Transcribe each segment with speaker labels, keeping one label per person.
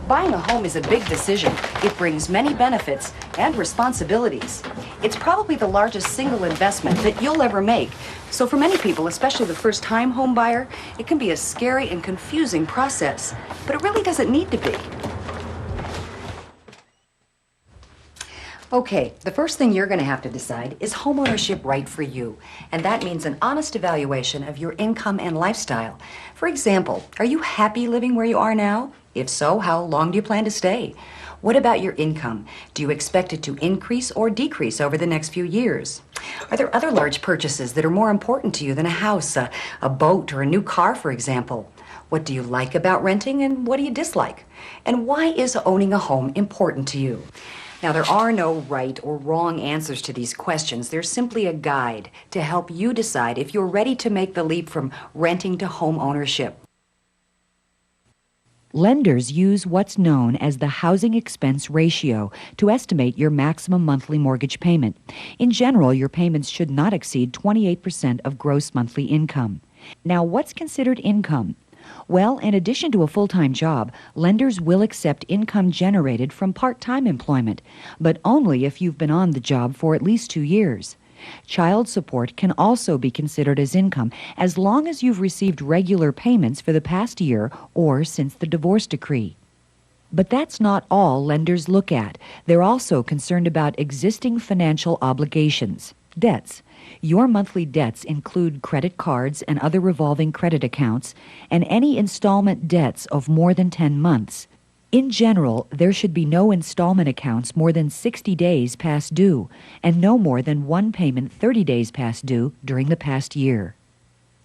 Speaker 1: Buying a home is a big decision. It brings many benefits and responsibilities. It's probably the largest single investment that you'll ever make. So for many people, especially the first-time home buyer, it can be a scary and confusing process. But it really doesn't need to be. Okay, the first thing you're going to have to decide is homeownership right for you. And that means an honest evaluation of your income and lifestyle. For example, are you happy living where you are now? If so, how long do you plan to stay? What about your income? Do you expect it to increase or decrease over the next few years? Are there other large purchases that are more important to you than a house, a boat, or a new car, for example? What do you like about renting and what do you dislike? And why is owning a home important to you? Now, there are no right or wrong answers to these questions. There's simply a guide to help you decide if you're ready to make the leap from renting to home ownership.
Speaker 2: Lenders use what's known as the housing expense ratio to estimate your maximum monthly mortgage payment. In general, your payments should not exceed 28% of gross monthly income. Now, what's considered income? Well, in addition to a full-time job, lenders will accept income generated from part-time employment, but only if you've been on the job for at least 2 years. Child support can also be considered as income as long as you've received regular payments for the past year or since the divorce decree. But that's not all lenders look at. They're also concerned about existing financial obligations, debts. Your monthly debts include credit cards and other revolving credit accounts, and any installment debts of more than 10 months. In general, there should be no installment accounts more than 60 days past due, and no more than one payment 30 days past due during the past year.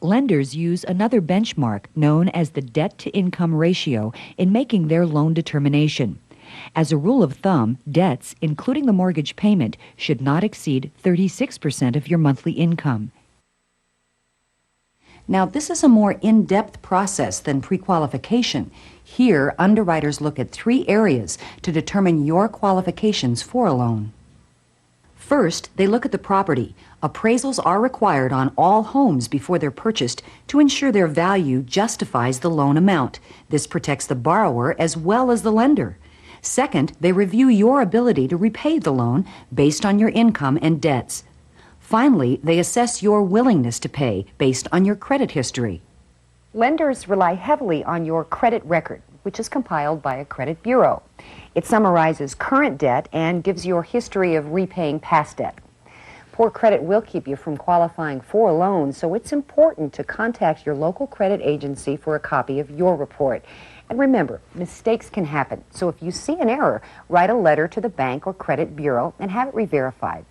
Speaker 2: Lenders use another benchmark known as the debt-to-income ratio in making their loan determination. As a rule of thumb, debts, including the mortgage payment, should not exceed 36% of your monthly income.
Speaker 1: Now, this is a more in-depth process than pre-qualification. Here, underwriters look at 3 areas to determine your qualifications for a loan. First, they look at the property. Appraisals are required on all homes before they're purchased to ensure their value justifies the loan amount. This protects the borrower as well as the lender. Second, they review your ability to repay the loan based on your income and debts. Finally, they assess your willingness to pay based on your credit history. Lenders rely heavily on your credit record, which is compiled by a credit bureau. It summarizes current debt and gives your history of repaying past debt. Poor credit will keep you from qualifying for a loan, so it's important to contact your local credit agency for a copy of your report. And remember, mistakes can happen, so if you see an error, write a letter to the bank or credit bureau and have it re-verified.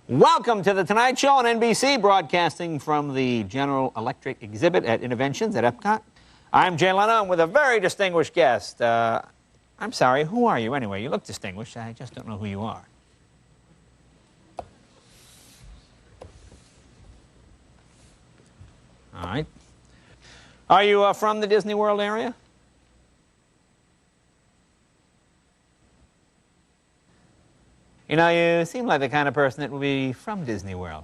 Speaker 3: Welcome to The Tonight Show on NBC, broadcasting from the General Electric exhibit at Interventions at Epcot. I'm Jay Leno, and with a very distinguished guest. I'm sorry, who are you anyway? You look distinguished. I just don't know who you are. All right. Are you from the Disney World area? You know, you seem like the kind of person that would be from Disney World.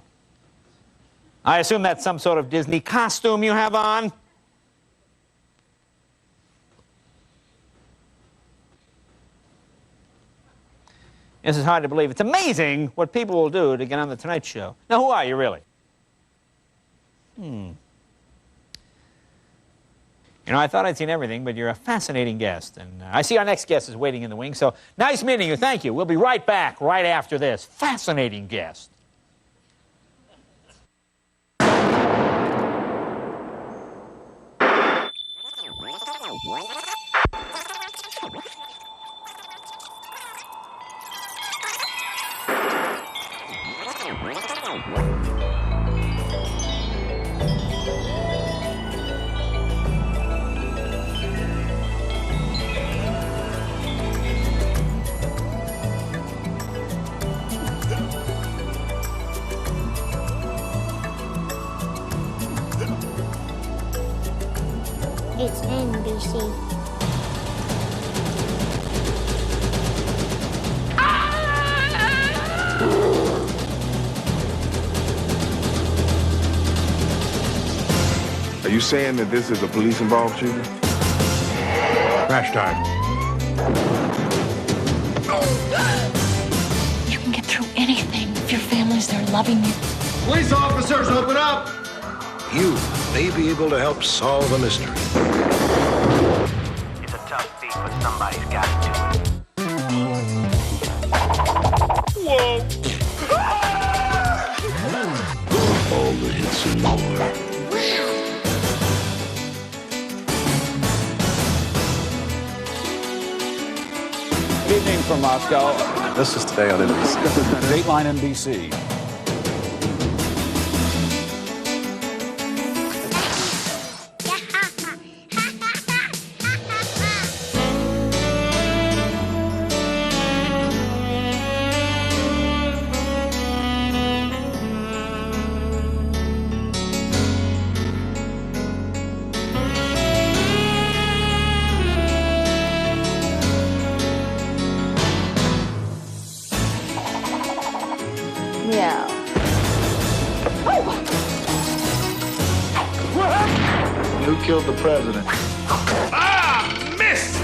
Speaker 3: I assume that's some sort of Disney costume you have on? This is hard to believe. It's amazing what people will do to get on The Tonight Show. Now, who are you, really? You know, I thought I'd seen everything, but you're a fascinating guest. And I see our next guest is waiting in the wings, so nice meeting you. Thank you. We'll be right back right after this. Fascinating guest.
Speaker 4: It's NBC.
Speaker 5: Are you saying that this is a police-involved shooting?
Speaker 6: Crash time.
Speaker 7: You can get through anything if your family's there loving you.
Speaker 6: Police officers, open up!
Speaker 8: You may be able to help solve a mystery.
Speaker 9: It's a tough feat, but somebody's got to.
Speaker 8: Whoa! All the hits and more.
Speaker 10: Good evening from Moscow.
Speaker 6: This is Today on NBC.
Speaker 10: Dateline NBC.
Speaker 4: Yeah.
Speaker 6: Who killed the president?
Speaker 8: Ah! Miss!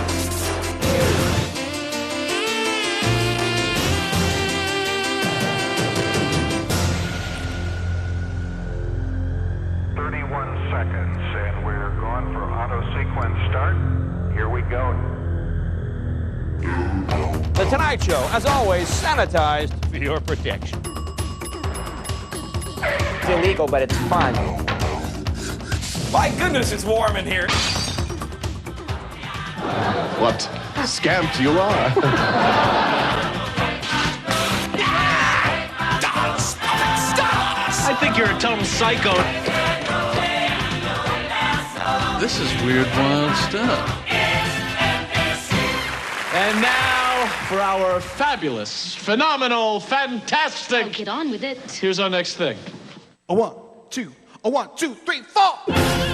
Speaker 9: Seconds, and we're going for auto sequence start. Here we go.
Speaker 3: The Tonight Show, as always, sanitized for your protection.
Speaker 11: It's illegal, but it's fun.
Speaker 3: My goodness, it's warm in here.
Speaker 6: What scamp you are.
Speaker 8: I think you're a total psycho.
Speaker 12: This is weird, wild stuff.
Speaker 8: And now for our fabulous, phenomenal, fantastic.
Speaker 7: Get on with it.
Speaker 8: Here's our next thing.
Speaker 6: A 1, 2, 3, 4.